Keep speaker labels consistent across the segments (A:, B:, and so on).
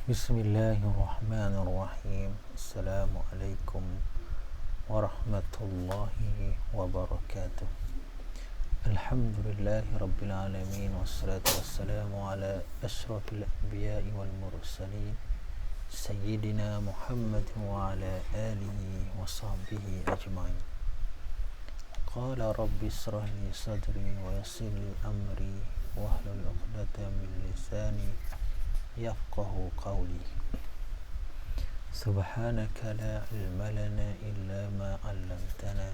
A: Bismillahirrahmanirrahim. Assalamualaikum warahmatullahi wabarakatuh. Alhamdulillahi rabbil alamin, wassalatu wassalamu ala ashrafil anbiya'i wal mursalin, sayyidina Muhammad wa ala alihi wa sahbihi ajma'in. Qala rabbi israh li sadri wa yassir li amri wahlul 'uqdatam min lisani yafqahu qawli. Subhanaka la ilma lana illa ma 'allamtana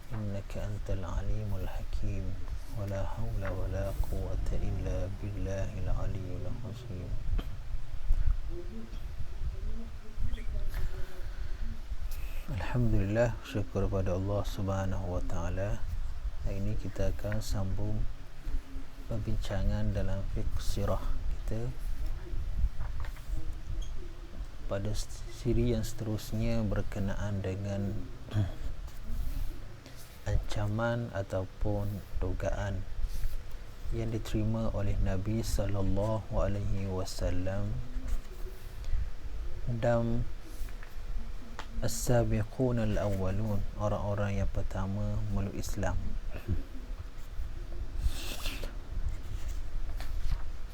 A: innaka antal alimul hakim wa la hawla wa la quwwata illa billahil aliyyil azim. Alhamdulillah, syukur pada Allah Subhanahu wa taala. Hari ini kita akan sambung perbincangan dalam fiqh sirah kita. Pada siri yang seterusnya berkenaan dengan ancaman ataupun dugaan yang diterima oleh Nabi sallallahu alaihi wasallam dan as-sabiqun al-awwalun, orang-orang yang pertama meluk Islam.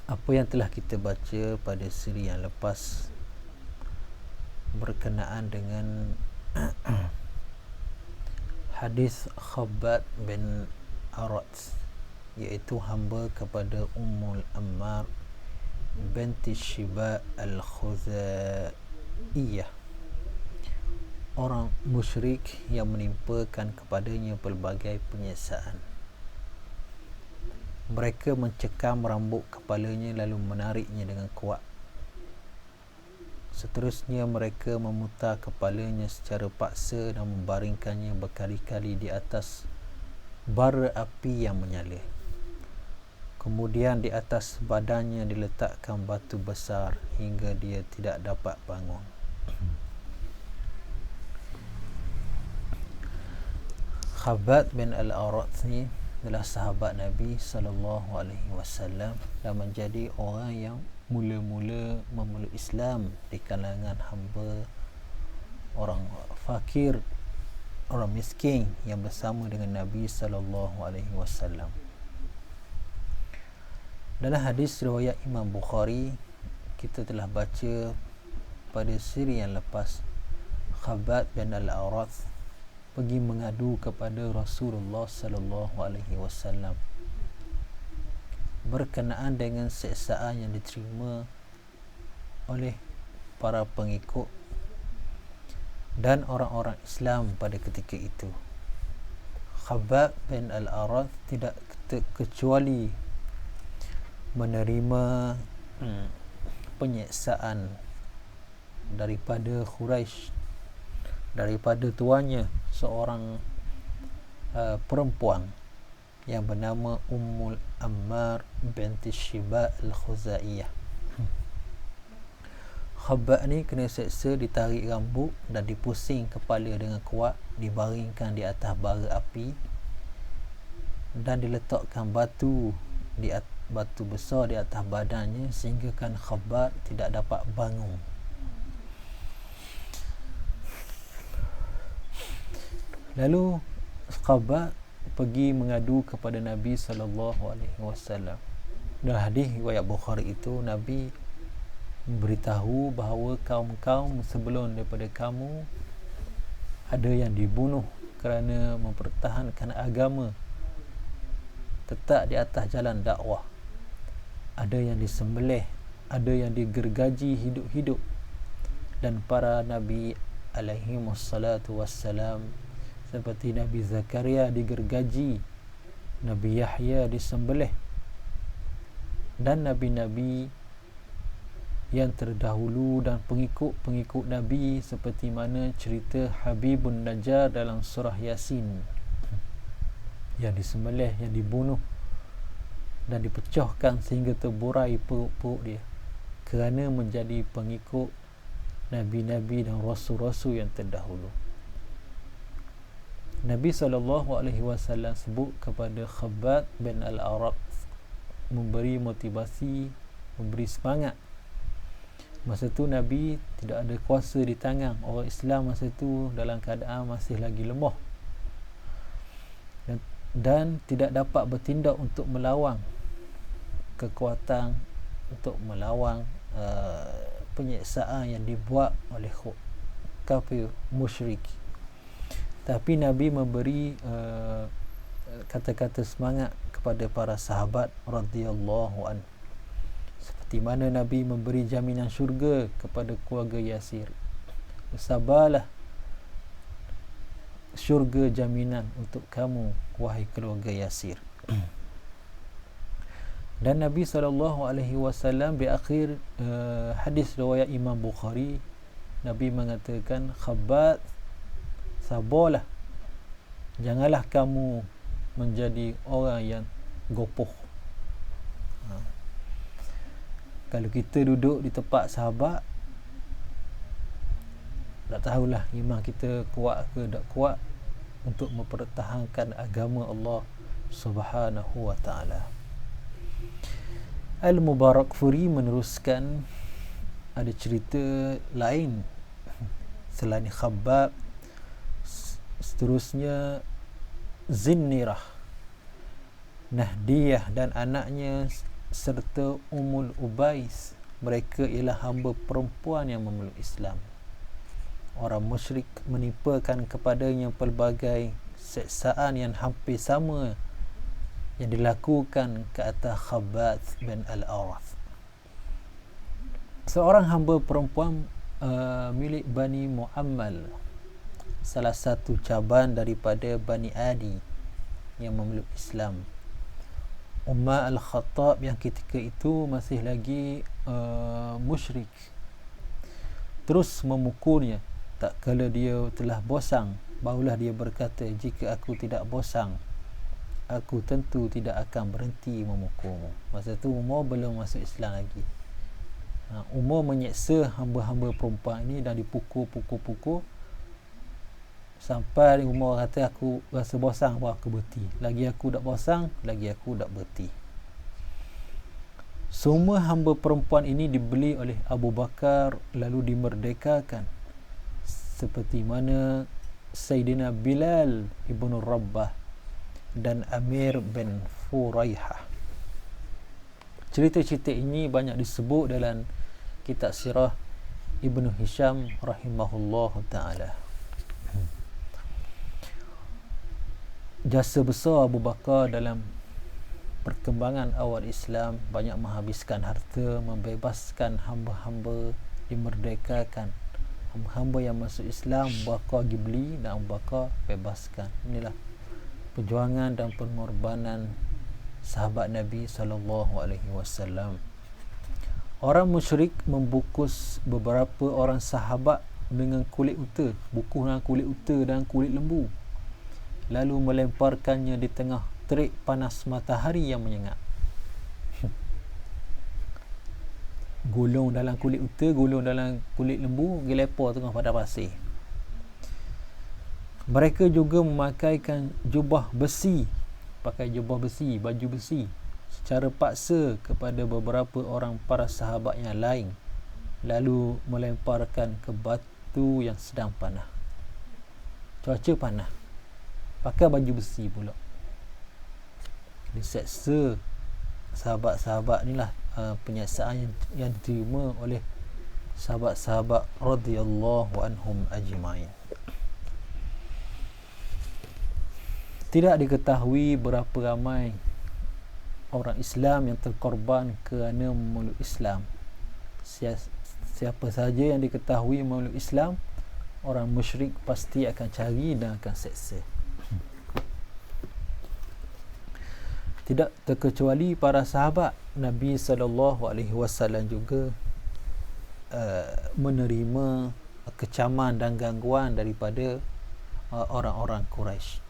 A: Apa yang telah kita baca pada siri yang lepas berkenaan dengan hadis Khabbab bin Arat, iaitu hamba kepada Ummul Ammar binti Shiba al-Khuzaiyah, orang musyrik yang menimpakan kepadanya pelbagai penyiksaan. Mereka mencekam rambut kepalanya lalu menariknya dengan kuat. Seterusnya mereka memutar kepalanya secara paksa dan membaringkannya berkali-kali di atas bara api yang menyala. Kemudian di atas badannya diletakkan batu besar hingga dia tidak dapat bangun. Khabbab bin al-Arat ni adalah sahabat Nabi sallallahu alaihi wasallam dan menjadi orang yang mula-mula memeluk Islam di kalangan hamba orang fakir, orang miskin yang bersama dengan Nabi sallallahu alaihi wasallam. Dalam hadis riwayat Imam Bukhari, kita telah baca pada siri yang lepas, Khabbab bin al-Arat pergi mengadu kepada Rasulullah sallallahu alaihi wasallam berkenaan dengan siksaan yang diterima oleh para pengikut dan orang-orang Islam pada ketika itu. Khabbab bin al-Arat tidak kecuali menerima penyiksaan daripada Quraisy, daripada tuannya, seorang perempuan yang bernama Ummul Ammar binti Shiba al-Khuzaiyah. Khabbab ni kena seksa, ditarik rambut dan dipusing kepala dengan kuat, dibaringkan di atas bara api dan diletakkan batu besar di atas badannya sehingga kan Khabbab tidak dapat bangun. Lalu Khabbab pergi mengadu kepada Nabi sallallahu alaihi wasallam. Dalam hadis riwayat Bukhari itu, Nabi memberitahu bahawa kaum-kaum sebelum daripada kamu ada yang dibunuh kerana mempertahankan agama, tetap di atas jalan dakwah. Ada yang disembelih, ada yang digergaji hidup-hidup, dan para nabi alaihi wassalatu wassalam seperti Nabi Zakaria digergaji, Nabi Yahya disembelih, dan nabi-nabi yang terdahulu dan pengikut-pengikut Nabi seperti mana cerita Habibun Najjar dalam surah Yasin, yang disembelih, yang dibunuh dan dipecahkan sehingga terburai perut-perut dia kerana menjadi pengikut nabi-nabi dan rasul-rasul yang terdahulu. Nabi SAW sebut kepada Khabbab bin al-Arat, memberi motivasi, memberi semangat Masa tu Nabi tidak ada kuasa di tangan. Orang Islam masa tu dalam keadaan masih lagi lemah dan tidak dapat bertindak untuk melawan kekuatan, untuk melawan penyiksaan yang dibuat oleh kafir musyrik. Tapi Nabi memberi kata-kata semangat kepada para sahabat radhiyallahu anhu, seperti mana Nabi memberi jaminan syurga kepada keluarga Yasir. Bersabarlah, syurga jaminan untuk kamu wahai keluarga Yasir. Dan Nabi SAW di akhir hadis riwayat Imam Bukhari, Nabi mengatakan, Khabbab, sabarlah, janganlah kamu menjadi orang yang gopoh. Kalau kita duduk di tempat sahabat, tak tahulah iman kita kuat ke tak kuat untuk mempertahankan agama Allah Subhanahu wa ta'ala. Al-Mubarakfuri meneruskan, ada cerita lain selain Khabbab. Seterusnya Zinnirah, Nahdiyah dan anaknya serta Ummul Ubais, mereka ialah hamba perempuan yang memeluk Islam. Orang musyrik menimpakan kepadanya pelbagai seksaan yang hampir sama yang dilakukan ke atas Khabbab bin Al-Arath, seorang hamba perempuan milik Bani Muammal, salah satu caban daripada Bani Adi yang memeluk Islam. Umar Al-Khattab yang ketika itu masih lagi musyrik terus memukulnya. Tak kala dia telah bosan, barulah dia berkata, jika aku tidak bosan, aku tentu tidak akan berhenti memukulmu. Masa tu Umar belum masuk Islam lagi. Umar menyeksa hamba-hamba perempuan ini dan dipukul sampai Umar kata, aku rasa bosan, baru aku berhenti. Lagi aku tak bosan, lagi aku tak berhenti. Semua hamba perempuan ini dibeli oleh Abu Bakar lalu dimerdekakan, seperti mana Sayyidina Bilal ibn Rabbah dan Amir bin Furaihah. Cerita-cerita ini banyak disebut dalam kitab sirah Ibnu Hisham rahimahullah ta'ala. Jasa besar Abu Bakar dalam perkembangan awal Islam, banyak menghabiskan harta, membebaskan hamba-hamba, dimerdekakan hamba-hamba yang masuk Islam. Abu Bakar pergi beli dan Abu Bakar bebaskan. Inilah perjuangan dan pengorbanan sahabat Nabi SAW. Orang musyrik membungkus beberapa orang sahabat dengan kulit unta, bungkus dengan kulit unta dan kulit lembu, lalu melemparkannya di tengah terik panas matahari yang menyengat. Gulung dalam kulit unta, gulung dalam kulit lembu, gelepar tengah pada pasir. Mereka juga memakaikan jubah besi, baju besi secara paksa kepada beberapa orang para sahabat yang lain, lalu melemparkan ke batu yang sedang panas. Cuaca panas, pakai baju besi pula. Diseksa sahabat-sahabat inilah penyiksaan yang diterima oleh sahabat-sahabat radhiyallahu anhum ajma'in. Tidak diketahui berapa ramai orang Islam yang terkorban kerana memeluk Islam. Siapa saja yang diketahui memeluk Islam, orang musyrik pasti akan cari dan akan seksa. Tidak terkecuali para sahabat Nabi SAW juga menerima kecaman dan gangguan daripada orang-orang Quraisy.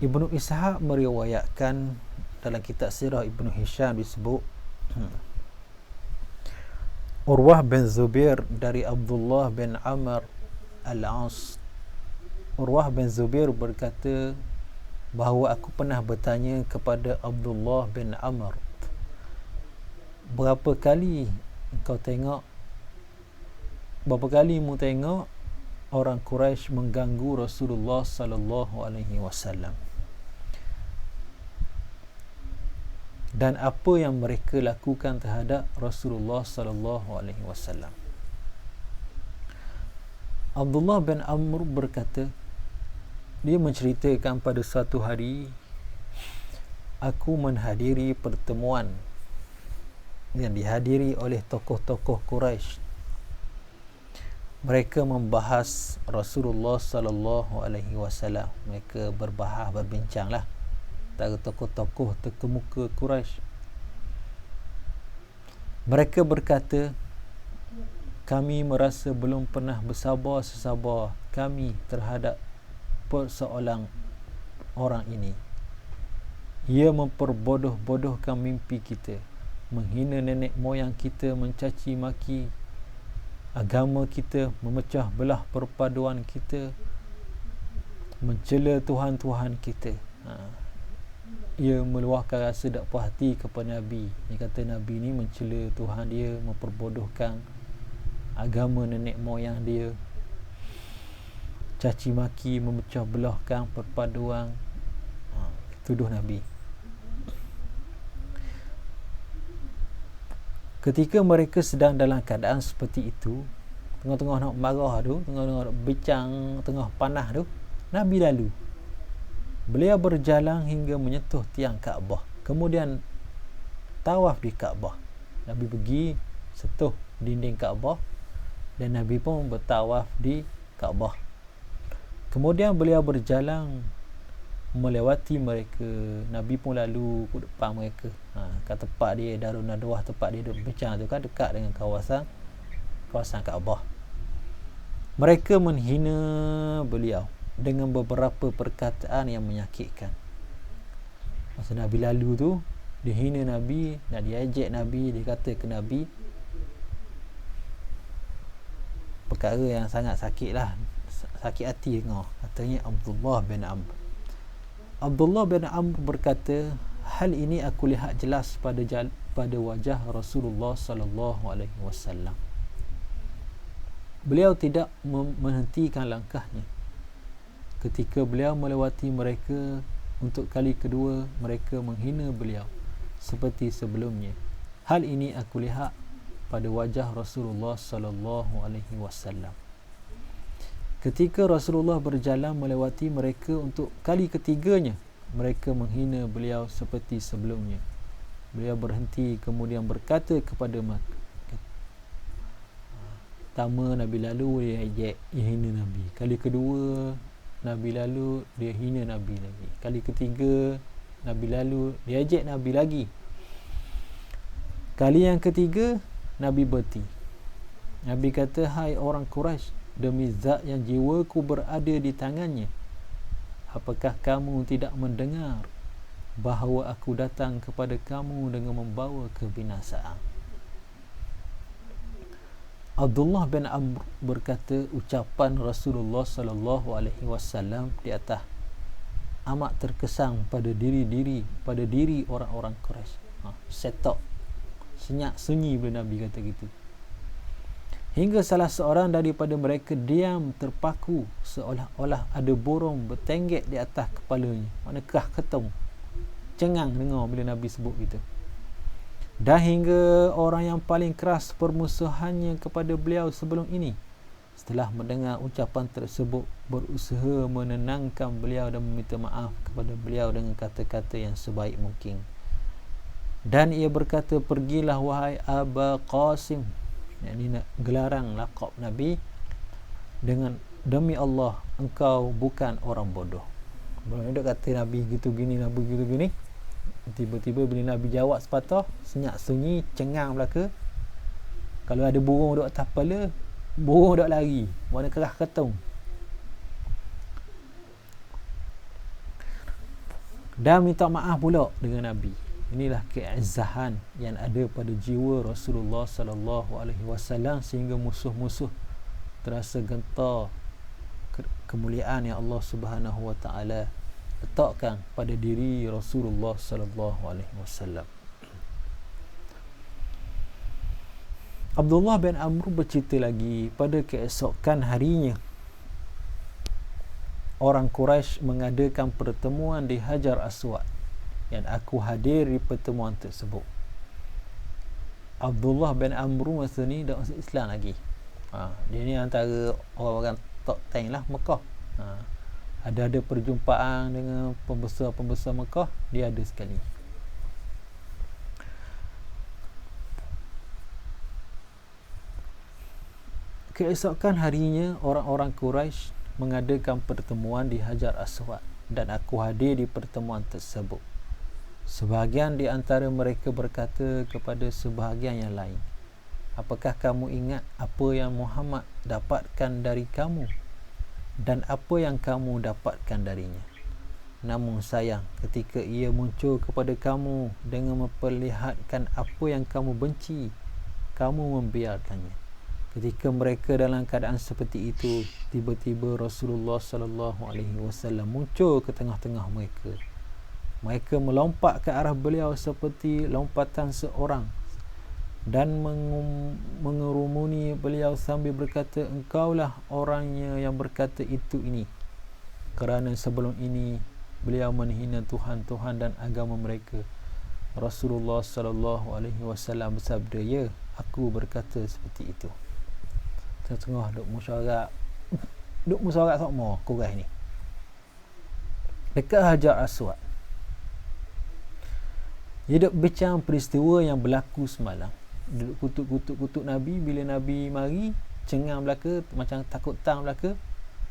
A: Ibnu Ishaq meriwayatkan dalam kitab sirah Ibnu Hisham disebut Urwah bin Zubair dari Abdullah bin Amr Al-As Urwah bin Zubair berkata bahawa aku pernah bertanya kepada Abdullah bin Amr, berapa kali mu tengok orang Quraisy mengganggu Rasulullah sallallahu alaihi wasallam, dan apa yang mereka lakukan terhadap Rasulullah sallallahu alaihi wasallam. Abdullah bin Amr berkata, dia menceritakan pada suatu hari aku menghadiri pertemuan yang dihadiri oleh tokoh-tokoh Quraisy. Mereka membahas Rasulullah sallallahu alaihi wasallam. Mereka berbincanglah antara tokoh-tokoh terkemuka Quraisy. Mereka berkata, kami merasa belum pernah bersabar sesabar kami terhadap persoalan orang ini. Ia memperbodoh-bodohkan mimpi kita, menghina nenek moyang kita, mencaci maki agama kita, memecah belah perpaduan kita, mencela Tuhan-Tuhan kita. Ia meluahkan rasa tak puas hati kepada Nabi. Dia kata Nabi ni mencela Tuhan dia, memperbodohkan agama nenek moyang dia, caci maki, memecah belahkan perpaduan. Tuduh Nabi. Ketika mereka sedang dalam keadaan seperti itu, tengah-tengah nak marah tu, tengah-tengah nak bincang, tengah panah tu, Nabi lalu. Beliau berjalan hingga menyentuh tiang Kaabah, kemudian tawaf di Kaabah. Nabi pergi sentuh dinding Kaabah dan Nabi pun bertawaf di Kaabah. Kemudian beliau berjalan melewati mereka. Nabi pun lalu ke depan mereka. Kat tempat dia, Darun Nadwah, tempat dia duduk bincang tu kan, dekat dengan kawasan Kaabah. Mereka menghina beliau dengan beberapa perkataan yang menyakitkan. Masa Nabi lalu tu, dia hina Nabi, nak diejek Nabi, dia kata ke Nabi perkara yang sangat sakit lah, sakit hati dengar. Katanya Abdullah bin Amr. Abdullah bin Amr berkata, hal ini aku lihat jelas pada wajah Rasulullah sallallahu alaihi wasallam. Beliau tidak menghentikan langkahnya. Ketika beliau melewati mereka untuk kali kedua, mereka menghina beliau seperti sebelumnya. Hal ini aku lihat pada wajah Rasulullah sallallahu alaihi wasallam. Ketika Rasulullah berjalan melewati mereka untuk kali ketiganya, mereka menghina beliau seperti sebelumnya. Beliau berhenti kemudian berkata kepada mereka. Pertama Nabi lalu, dia ejek, dia hina Nabi. Kali kedua Nabi lalu, dia hina Nabi lagi. Kali ketiga Nabi lalu, dia ejek Nabi lagi. Kali yang ketiga Nabi berhenti. Nabi kata, hai orang Quraisy, demi zat yang jiwaku berada di tangannya, apakah kamu tidak mendengar bahawa aku datang kepada kamu dengan membawa kebinasaan? Abdullah bin Amr berkata, ucapan Rasulullah sallallahu alaihi wasallam di atas amat terkesan pada diri orang-orang Quraisy. Setok, senyap sunyi bila Nabi kata gitu. Hingga salah seorang daripada mereka diam terpaku, seolah-olah ada burung bertenggek di atas kepalanya. Makna kerah ketung, cengang dengar bila Nabi sebut gitu. Dan hingga orang yang paling keras permusuhannya kepada beliau sebelum ini, setelah mendengar ucapan tersebut, berusaha menenangkan beliau dan meminta maaf kepada beliau dengan kata-kata yang sebaik mungkin. Dan ia berkata, pergilah wahai Aba Qasim. Ini gelarang laqab Nabi dengan demi Allah engkau bukan orang bodoh. Belum ada kata Nabi gitu gini, Nabi gitu gini. Tiba-tiba bila Nabi jawab sepatah, senyap sunyi, cengang belaka. Kalau ada burung duduk atas kepala, burung duduk lari, warna kerah ketung. Dan minta maaf pula dengan Nabi. Inilah keizzahan yang ada pada jiwa Rasulullah sallallahu alaihi wasallam, sehingga musuh-musuh terasa gentar kemuliaan yang Allah Subhanahu wa taala letakkan pada diri Rasulullah sallallahu alaihi wasallam. Abdullah bin Amr bercerita lagi, pada keesokan harinya orang Quraisy mengadakan pertemuan di Hajar Aswad dan aku hadir di pertemuan tersebut. Abdullah bin Amr masa ni dah masuk Islam lagi. Dia ni antara orang-orang top 10 lah Mekah. Ada perjumpaan dengan pembesar-pembesar Mekah, dia ada sekali. Keesokan harinya orang-orang Quraisy mengadakan pertemuan di Hajar Aswad dan aku hadir di pertemuan tersebut. Sebahagian di antara mereka berkata kepada sebahagian yang lain, apakah kamu ingat apa yang Muhammad dapatkan dari kamu dan apa yang kamu dapatkan darinya? Namun sayang, ketika ia muncul kepada kamu dengan memperlihatkan apa yang kamu benci, kamu membiarkannya. Ketika mereka dalam keadaan seperti itu, tiba-tiba Rasulullah sallallahu alaihi wasallam muncul ke tengah-tengah mereka. Mereka melompat ke arah beliau seperti lompatan seorang dan mengerumuni beliau sambil berkata, engkaulah orangnya yang berkata itu ini, kerana sebelum ini beliau menghina Tuhan-Tuhan dan agama mereka. Rasulullah sallallahu alaihi wasallam bersabda, ya, aku berkata seperti itu. Tengah-tengah duk musyawarah sama Quraisy ni dekat Hajar Aswad. Dia duk bincang peristiwa yang berlaku semalam. Dia duk kutuk Nabi. Bila Nabi mari, cengang belaka, macam takut tang belaka,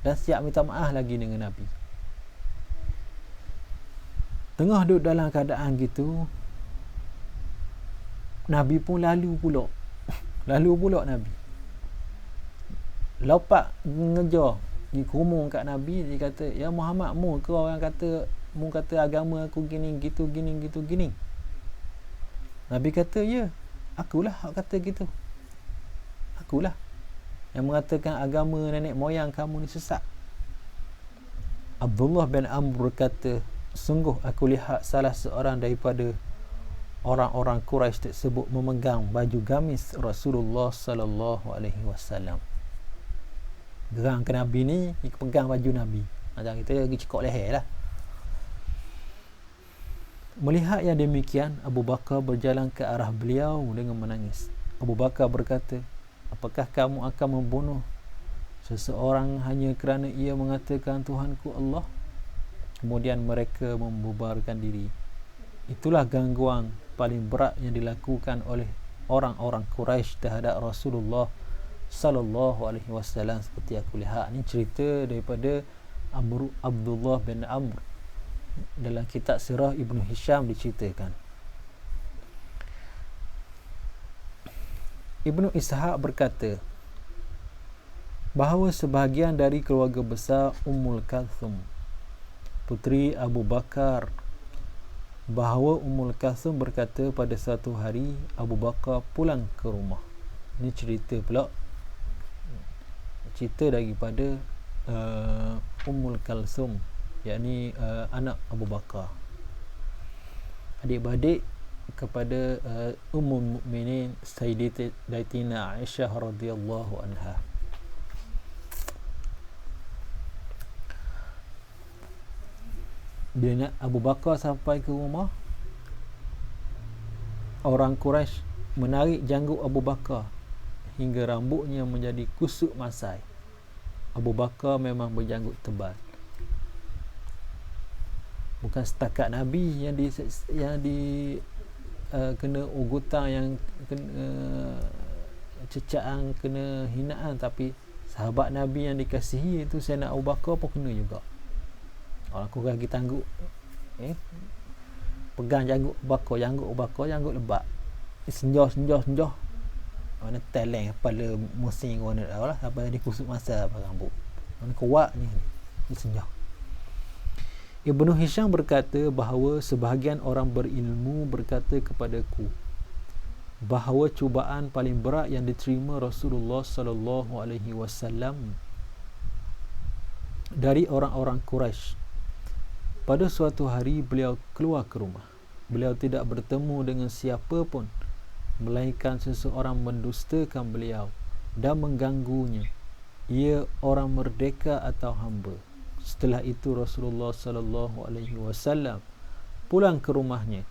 A: dan siap minta maaf lagi dengan Nabi. Tengah duduk dalam keadaan gitu, Nabi pun lalu pula Nabi lompat ngejar, dia kurung kat Nabi. Dia kata, ya Muhammad, mu kata agama aku gini gitu. Nabi kata, ya, akulah hak kata gitu. Akulah yang mengatakan agama nenek moyang kamu ni sesat. Abdullah bin Amr berkata, sungguh aku lihat salah seorang daripada orang-orang Quraisy tersebut memegang baju gamis Rasulullah sallallahu alaihi wasallam. Gerang ke Nabi ni, dia pegang baju Nabi. Macam kita pergi cekok leher lah. Melihat yang demikian, Abu Bakar berjalan ke arah beliau dengan menangis. Abu Bakar berkata, apakah kamu akan membunuh seseorang hanya kerana ia mengatakan Tuhanku Allah? Kemudian mereka membubarkan diri. Itulah gangguan paling berat yang dilakukan oleh orang-orang Quraisy terhadap Rasulullah sallallahu alaihi wasallam. Seperti aku lihat ni cerita daripada Abdullah bin Amr dalam kitab Sirah Ibnu Hisham diceritakan. Ibnu Ishaq berkata bahawa sebahagian dari keluarga besar Ummul Kalthum, puteri Abu Bakar, bahawa Ummul Kalthum berkata pada satu hari Abu Bakar pulang ke rumah. Ini cerita daripada Ummul Kalthum, yakni anak Abu Bakar, adik-beradik kepada Ummul Mukminin Sayyidatina Aisyah radhiyallahu anha. Bila Abu Bakar sampai ke rumah, orang Quraisy menarik janggut Abu Bakar hingga rambutnya menjadi kusut masai. Abu Bakar memang berjanggut tebal. Bukan setakat Nabi yang kena ugutan, yang kena cecaan, kena hinaan, tapi sahabat Nabi yang dikasihi itu Sayyidina Abu Bakar pun kena juga. Orang Quraisy kita tangguk, pegang janggut Abu Bakar, janggut lebat, senjah mana teleng kepala musing warna lah, apa dia kusut masa apa rambut mana kuat ni senjah. Ibnu Hisham berkata bahawa sebahagian orang berilmu berkata kepadaku bahawa cubaan paling berat yang diterima Rasulullah sallallahu alaihi wasallam dari orang-orang Quraisy. Pada suatu hari beliau keluar ke rumah. Beliau tidak bertemu dengan siapa pun, melainkan seseorang mendustakan beliau dan mengganggunya. Ia orang merdeka atau hamba. Setelah itu Rasulullah sallallahu alaihi wasallam pulang ke rumahnya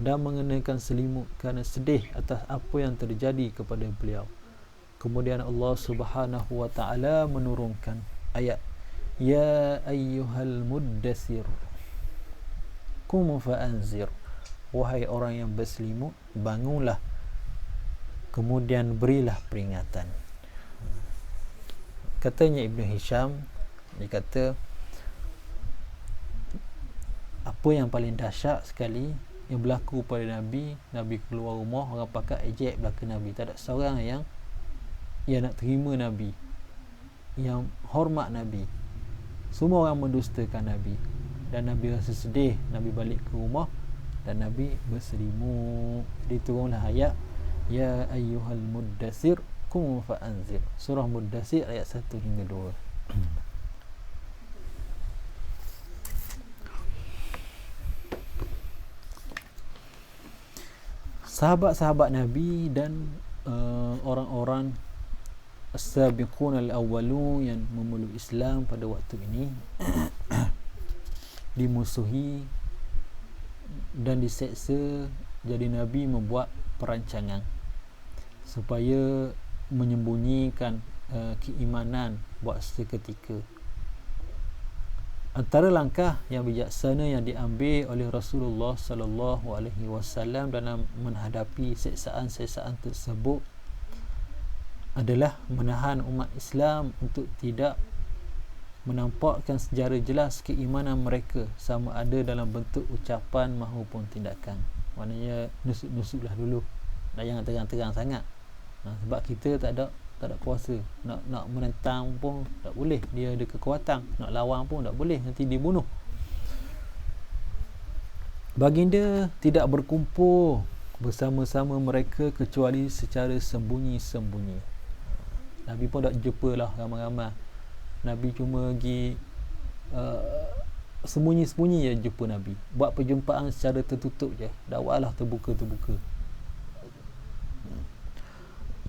A: dan mengenakan selimut kerana sedih atas apa yang terjadi kepada beliau. Kemudian Allah Subhanahu wa taala menurunkan ayat, Ya ayyuhal muddathir qum fa'anzir. Wahai orang yang berselimut, bangunlah, kemudian berilah peringatan. Katanya Ibn Hisham, dia kata apa yang paling dahsyat sekali yang berlaku pada Nabi keluar rumah, orang pakai ejek belakang Nabi. Tak ada seorang yang nak terima Nabi, yang hormat Nabi. Semua orang mendustakan Nabi. Dan Nabi rasa sedih. Nabi balik ke rumah dan Nabi berselimut. Diturunlah ayat, Ya ayyuhal muddathir qum fa'anzir. Surah Muddathir ayat 1 hingga 2. Sahabat-sahabat Nabi dan orang-orang as-sabiqun al-awwalun yang memeluk Islam pada waktu ini dimusuhi dan diseksa. Jadi Nabi membuat perancangan supaya menyembunyikan keimanan buat seketika. Antara langkah yang bijaksana yang diambil oleh Rasulullah sallallahu alaihi wasallam dalam menghadapi seksaan-seksaan tersebut adalah menahan umat Islam untuk tidak menampakkan secara jelas keimanan mereka, sama ada dalam bentuk ucapan maupun tindakan. Maknanya nusuk-nusuklah dulu, jangan terang-terang sangat. Sebab kita tak ada kuasa. Nak menentang pun tak boleh, dia ada kekuatan. Nak lawan pun tak boleh, nanti dibunuh. Baginda tidak berkumpul bersama-sama mereka kecuali secara sembunyi-sembunyi. Nabi pun tak jumpa lah ramai-ramai. Nabi cuma pergi sembunyi-sembunyi je jumpa Nabi. Buat perjumpaan secara tertutup je. Dakwahlah terbuka-terbuka.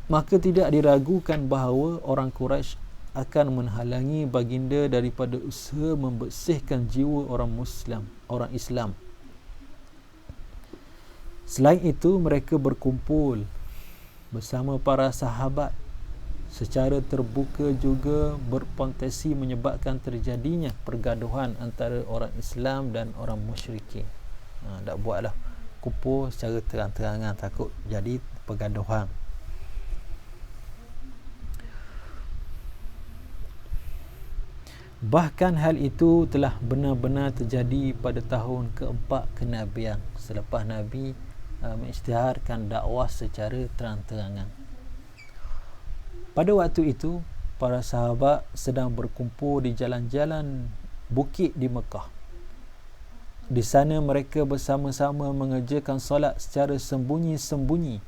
A: Maka tidak diragukan bahawa orang Quraisy akan menghalangi baginda daripada usaha membersihkan jiwa orang Islam. Selain itu, mereka berkumpul bersama para sahabat secara terbuka juga berpotensi menyebabkan terjadinya pergaduhan antara orang Islam dan orang musyrikin. Tak buatlah kumpul secara terang-terangan, takut jadi pergaduhan. Bahkan hal itu telah benar-benar terjadi pada tahun keempat kenabian, selepas Nabi mengisytiharkan dakwah secara terang-terangan. Pada waktu itu, para sahabat sedang berkumpul di jalan-jalan bukit di Mekah. Di sana mereka bersama-sama mengerjakan solat secara sembunyi-sembunyi.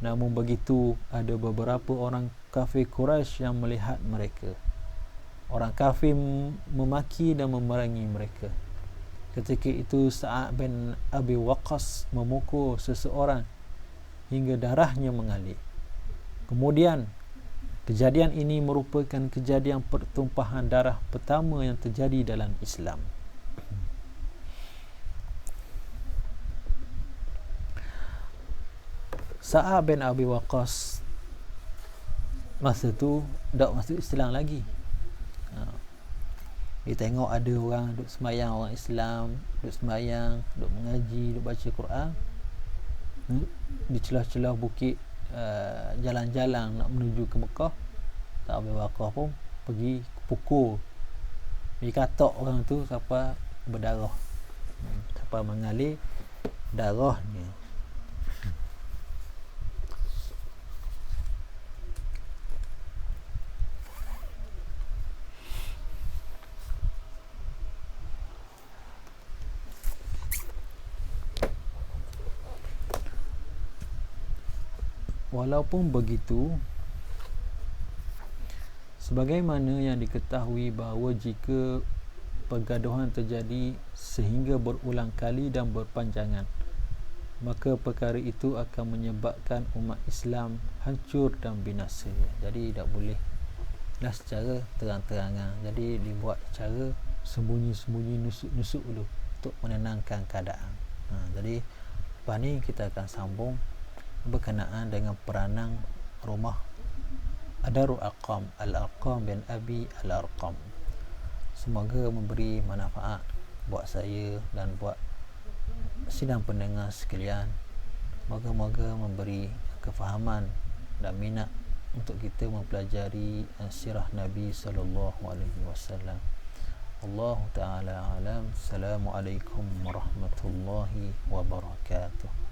A: Namun begitu, ada beberapa orang kafir Quraisy yang melihat mereka. Orang kafir memaki dan memerangi mereka. Ketika itu Sa'ad bin Abi Waqqas memukul seseorang hingga darahnya mengalir. Kemudian kejadian ini merupakan kejadian pertumpahan darah pertama yang terjadi dalam Islam. Sa'ad bin Abi Waqqas masa tu tak masuk Islam lagi. Dia tengok ada orang duduk sembahyang, orang Islam duduk sembahyang, duduk mengaji, duduk baca Quran di celah-celah bukit, jalan-jalan nak menuju ke Mekah. Tak Abi Waqqas pun pergi pukul, pergi katak orang tu sampai berdarah, sampai mengalir darahnya. Walaupun begitu, Sebagaimana yang diketahui bahawa jika pergaduhan terjadi sehingga berulang kali dan berpanjangan, maka perkara itu akan menyebabkan umat Islam hancur dan binasa. Jadi tak boleh lah secara terang-terangan, jadi dibuat cara sembunyi-sembunyi, nusuk-nusuk dulu untuk menenangkan keadaan. Jadi lepas ni kita akan sambung berkenaan dengan peranan rumah Darul Arqam, Al-Arqam bin Abi Al-Arqam. Semoga memberi manfaat buat saya dan buat sidang pendengar sekalian. Moga-moga memberi kefahaman dan minat untuk kita mempelajari sirah Nabi sallallahu alaihi wasallam. Allah taala alam. Assalamualaikum warahmatullahi wabarakatuh.